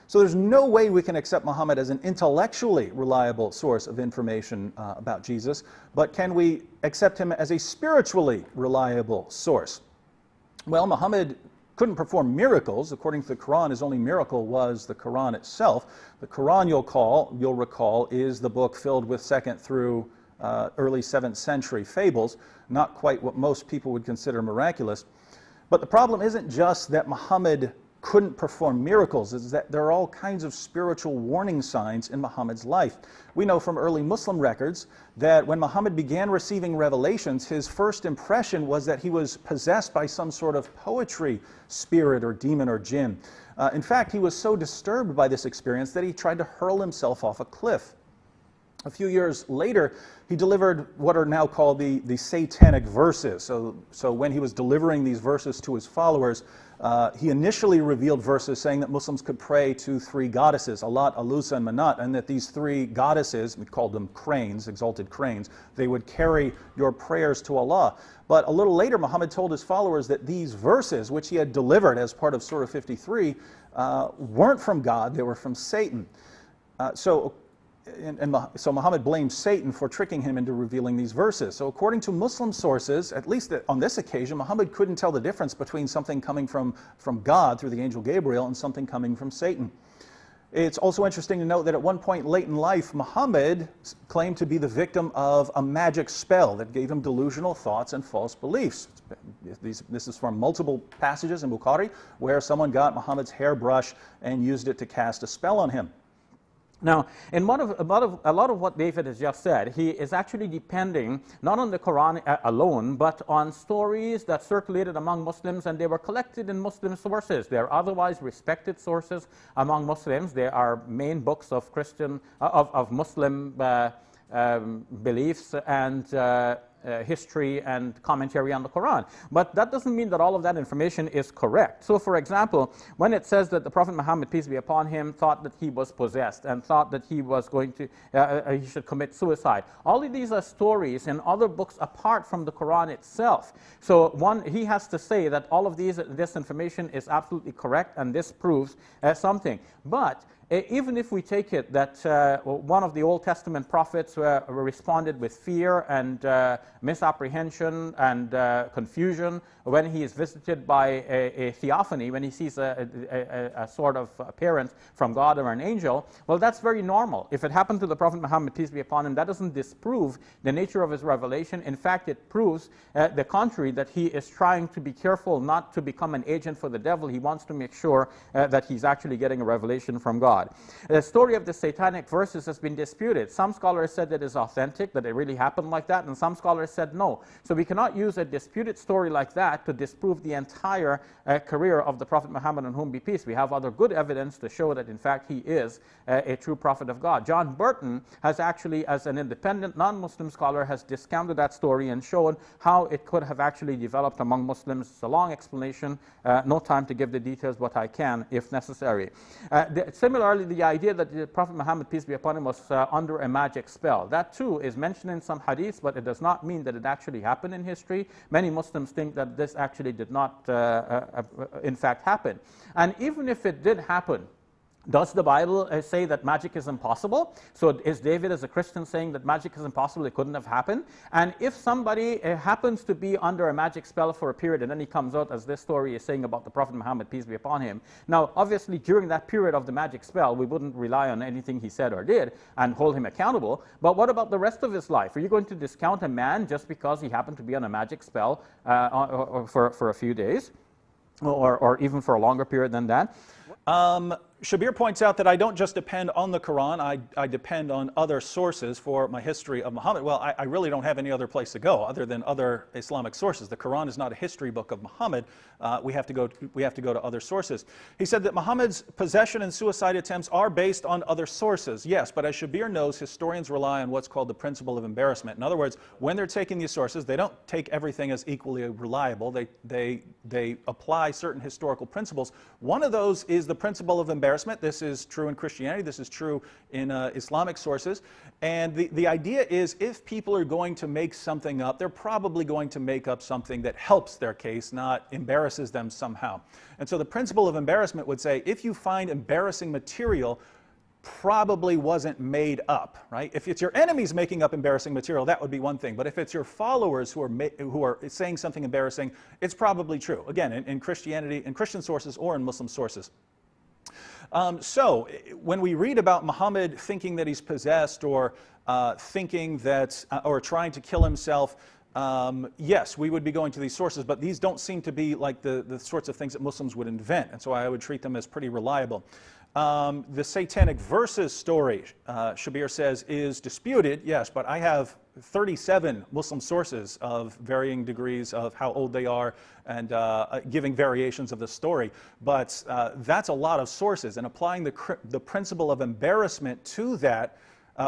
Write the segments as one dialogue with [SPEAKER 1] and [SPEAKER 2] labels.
[SPEAKER 1] So there's no way we can accept Muhammad as an intellectually reliable source of information about Jesus, but can we accept him as a spiritually reliable source? Well, Muhammad couldn't perform miracles. According to the Quran, his only miracle was the Quran itself. The Quran, you'll recall, is the book filled with 2nd through early 7th century fables, not quite what most people would consider miraculous. But the problem isn't just that Muhammad couldn't perform miracles, it's that there are all kinds of spiritual warning signs in Muhammad's life. We know from early Muslim records that when Muhammad began receiving revelations, his first impression was that he was possessed by some sort of poetry spirit or demon or jinn. In fact, he was so disturbed by this experience that he tried to hurl himself off a cliff. A few years later, he delivered what are now called the Satanic verses. So when he was delivering these verses to his followers, he initially revealed verses saying that Muslims could pray to 3 goddesses, Alat, Alusa, and Manat, and that these 3 goddesses, we called them cranes, exalted cranes, they would carry your prayers to Allah. But a little later, Muhammad told his followers that these verses, which he had delivered as part of Surah 53, weren't from God, they were from Satan. So Muhammad blamed Satan for tricking him into revealing these verses. So according to Muslim sources, at least on this occasion, Muhammad couldn't tell the difference between something coming from God through the angel Gabriel and something coming from Satan. It's also interesting to note that at one point late in life, Muhammad claimed to be the victim of a magic spell that gave him delusional thoughts and false beliefs. This is from multiple passages in Bukhari where someone got Muhammad's hairbrush and used it to cast a spell on him.
[SPEAKER 2] Now, in a lot of what David has just said, he is actually depending not on the Quran alone, but on stories that circulated among Muslims, and they were collected in Muslim sources. They are otherwise respected sources among Muslims. They are main books of Muslim beliefs and history and commentary on the Quran. But that doesn't mean that all of that information is correct. So for example, when it says that the Prophet Muhammad, peace be upon him, thought that he was possessed and thought that he was going to, he should commit suicide. All of these are stories in other books apart from the Quran itself. So he has to say that all of this information is absolutely correct and this proves something. But even if we take it that one of the Old Testament prophets responded with fear and misapprehension and confusion when he is visited by a theophany, when he sees a sort of appearance from God or an angel, well, that's very normal. If it happened to the Prophet Muhammad, peace be upon him, that doesn't disprove the nature of his revelation. In fact, it proves the contrary, that he is trying to be careful not to become an agent for the devil. He wants to make sure that he's actually getting a revelation from God. The story of the Satanic verses has been disputed. Some scholars said that it's authentic, that it really happened like that, and some scholars said no. So we cannot use a disputed story like that to disprove the entire career of the Prophet Muhammad, on whom be peace. We have other good evidence to show that in fact he is a true prophet of God. John Burton has actually, as an independent non-Muslim scholar, has discounted that story and shown how it could have actually developed among Muslims. It's a long explanation, no time to give the details, but I can if necessary. Similarly, the idea that the Prophet Muhammad, peace be upon him, was under a magic spell. That too is mentioned in some hadiths, but it does not mean that it actually happened in history. Many Muslims think that this actually did not in fact happen. And even if it did happen, does the Bible say that magic is impossible? So is David as a Christian saying that magic is impossible, it couldn't have happened? And if somebody happens to be under a magic spell for a period and then he comes out, as this story is saying about the Prophet Muhammad, peace be upon him. Now, obviously, during that period of the magic spell, we wouldn't rely on anything he said or did and hold him accountable. But what about the rest of his life? Are you going to discount a man just because he happened to be on a magic spell for a few days? Or even for a longer period than that?
[SPEAKER 1] Shabir points out that I don't just depend on the Quran, I depend on other sources for my history of Muhammad. Well, I really don't have any other place to go other than other Islamic sources. The Quran is not a history book of Muhammad. We have to go to other sources. He said that Muhammad's possession and suicide attempts are based on other sources. Yes, but as Shabir knows, historians rely on what's called the principle of embarrassment. In other words, when they're taking these sources, they don't take everything as equally reliable. They apply certain historical principles. One of those is the principle of embarrassment. embarrassment. This is true in Christianity. This is true in Islamic sources. And the idea is if people are going to make something up, they're probably going to make up something that helps their case, not embarrasses them somehow. And so the principle of embarrassment would say if you find embarrassing material, probably wasn't made up, right? If it's your enemies making up embarrassing material, that would be one thing. But if it's your followers who are saying something embarrassing, it's probably true. Again, in Christianity, in Christian sources or in Muslim sources. So when we read about Muhammad thinking that he's possessed or thinking that, or trying to kill himself, yes, we would be going to these sources, but these don't seem to be like the sorts of things that Muslims would invent, and so I would treat them as pretty reliable. The Satanic verses story, Shabir says, is disputed, yes, but I have 37 Muslim sources of varying degrees of how old they are and giving variations of the story. But that's a lot of sources, and applying the principle of embarrassment to that,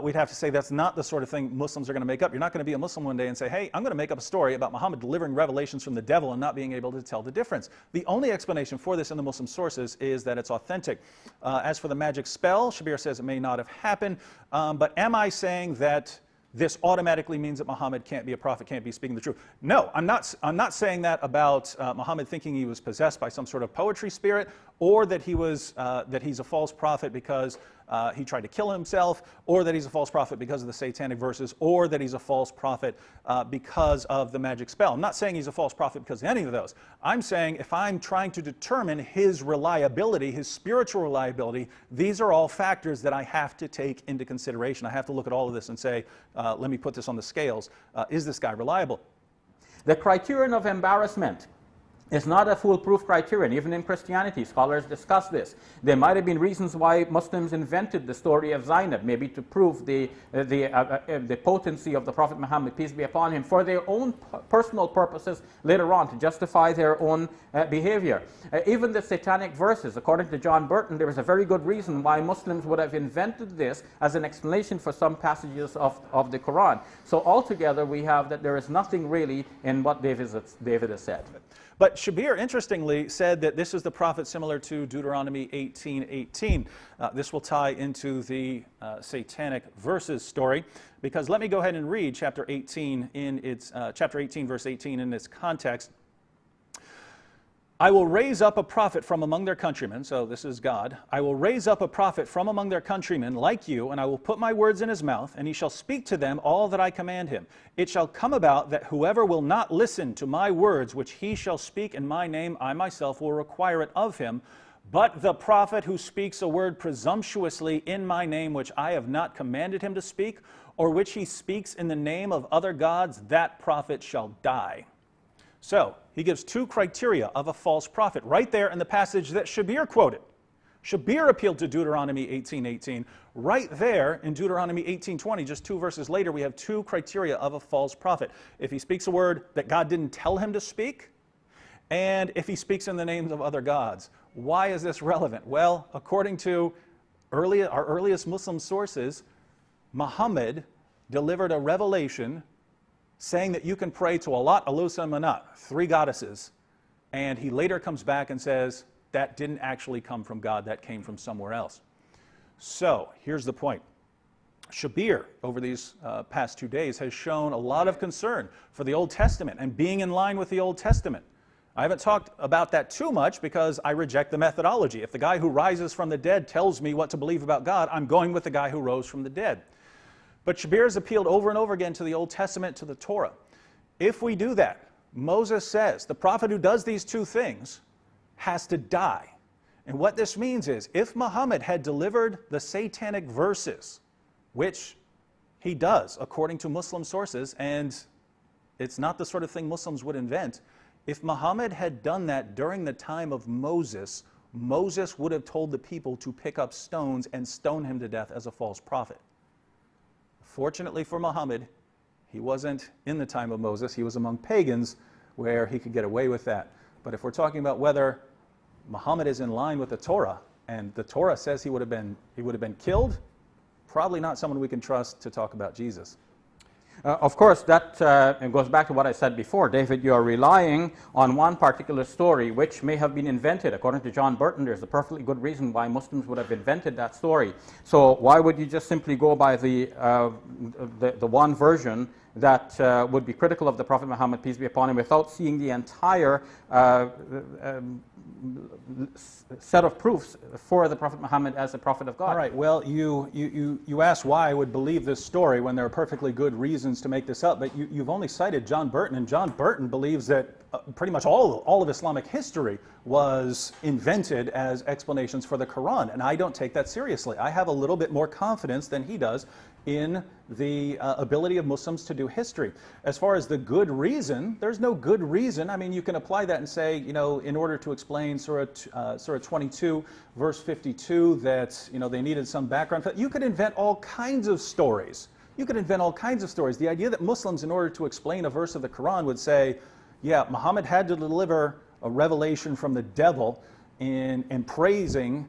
[SPEAKER 1] we'd have to say that's not the sort of thing Muslims are going to make up. You're not going to be a Muslim one day and say, hey, I'm going to make up a story about Muhammad delivering revelations from the devil and not being able to tell the difference. The only explanation for this in the Muslim sources is that it's authentic. As for the magic spell, Shabir says it may not have happened, but am I saying that this automatically means that Muhammad can't be a prophet, can't be speaking the truth? No, I'm not saying that about Muhammad thinking he was possessed by some sort of poetry spirit, or that he's a false prophet because he tried to kill himself, or that he's a false prophet because of the Satanic verses, or that he's a false prophet because of the magic spell. I'm not saying he's a false prophet because of any of those. I'm saying if I'm trying to determine his reliability, his spiritual reliability, these are all factors that I have to take into consideration. I have to look at all of this and say, let me put this on the scales. Is this guy reliable?
[SPEAKER 2] The criterion of embarrassment is not a foolproof criterion. Even in Christianity, scholars discuss this. There might have been reasons why Muslims invented the story of Zainab, maybe to prove the potency of the Prophet Muhammad, peace be upon him, for their own personal purposes later on, to justify their own behavior. Even the Satanic verses, according to John Burton, there is a very good reason why Muslims would have invented this as an explanation for some passages of the Quran. So altogether, we have that there is nothing really in what David has said.
[SPEAKER 1] But Shabir, interestingly, said that this is the prophet similar to Deuteronomy 18:18. This will tie into the Satanic verses story, because let me go ahead and read chapter 18 in its chapter 18, verse 18 in its context. I will raise up a prophet from among their countrymen, so this is God. I will raise up a prophet from among their countrymen like you, and I will put my words in his mouth, and he shall speak to them all that I command him. It shall come about that whoever will not listen to my words, which he shall speak in my name, I myself will require it of him. But the prophet who speaks a word presumptuously in my name, which I have not commanded him to speak, or which he speaks in the name of other gods, that prophet shall die. So, he gives two criteria of a false prophet right there in the passage that Shabir quoted. Shabir appealed to Deuteronomy 18:18. Right there in Deuteronomy 18:20, just 2 verses later, we have two criteria of a false prophet. If he speaks a word that God didn't tell him to speak, and if he speaks in the names of other gods. Why is this relevant? Well, according to our earliest Muslim sources, Muhammad delivered a revelation saying that you can pray to Allat, Alusa, and Manat, 3 goddesses, and he later comes back and says that didn't actually come from God, that came from somewhere else. So, here's the point. Shabir, over these past 2 days, has shown a lot of concern for the Old Testament and being in line with the Old Testament. I haven't talked about that too much because I reject the methodology. If the guy who rises from the dead tells me what to believe about God, I'm going with the guy who rose from the dead. But Shabir has appealed over and over again to the Old Testament, to the Torah. If we do that, Moses says the prophet who does these two things has to die. And what this means is, if Muhammad had delivered the Satanic verses, which he does according to Muslim sources, and it's not the sort of thing Muslims would invent, if Muhammad had done that during the time of Moses, Moses would have told the people to pick up stones and stone him to death as a false prophet. Fortunately for Muhammad, he wasn't in the time of Moses. He was among pagans where he could get away with that. But if we're talking about whether Muhammad is in line with the Torah, and the Torah says he would have been killed, probably not someone we can trust to talk about Jesus.
[SPEAKER 2] Of course, that goes back to what I said before. David, you are relying on one particular story which may have been invented. According to John Burton, there's a perfectly good reason why Muslims would have invented that story. So why would you just simply go by the one version that would be critical of the Prophet Muhammad, peace be upon him, without seeing the entire set of proofs for the Prophet Muhammad as a prophet of God?
[SPEAKER 1] All right, well, you asked why I would believe this story when there are perfectly good reasons to make this up, but you've only cited John Burton, and John Burton believes that pretty much all of Islamic history was invented as explanations for the Quran, and I don't take that seriously. I have a little bit more confidence than he does in the ability of Muslims to do history. As far as the good reason, there's no good reason. I mean, you can apply that and say, you know, in order to explain Surah 22, verse 52, that, you know, they needed some background. You could invent all kinds of stories. You could invent all kinds of stories. The idea that Muslims, in order to explain a verse of the Quran, would say, yeah, Muhammad had to deliver a revelation from the devil in praising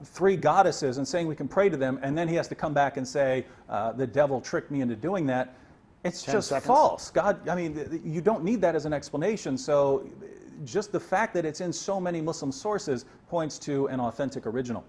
[SPEAKER 1] three goddesses and saying we can pray to them, and then he has to come back and say the devil tricked me into doing that. It's just false. God, I mean, you don't need that as an explanation. So just the fact that it's in so many Muslim sources points to an authentic original.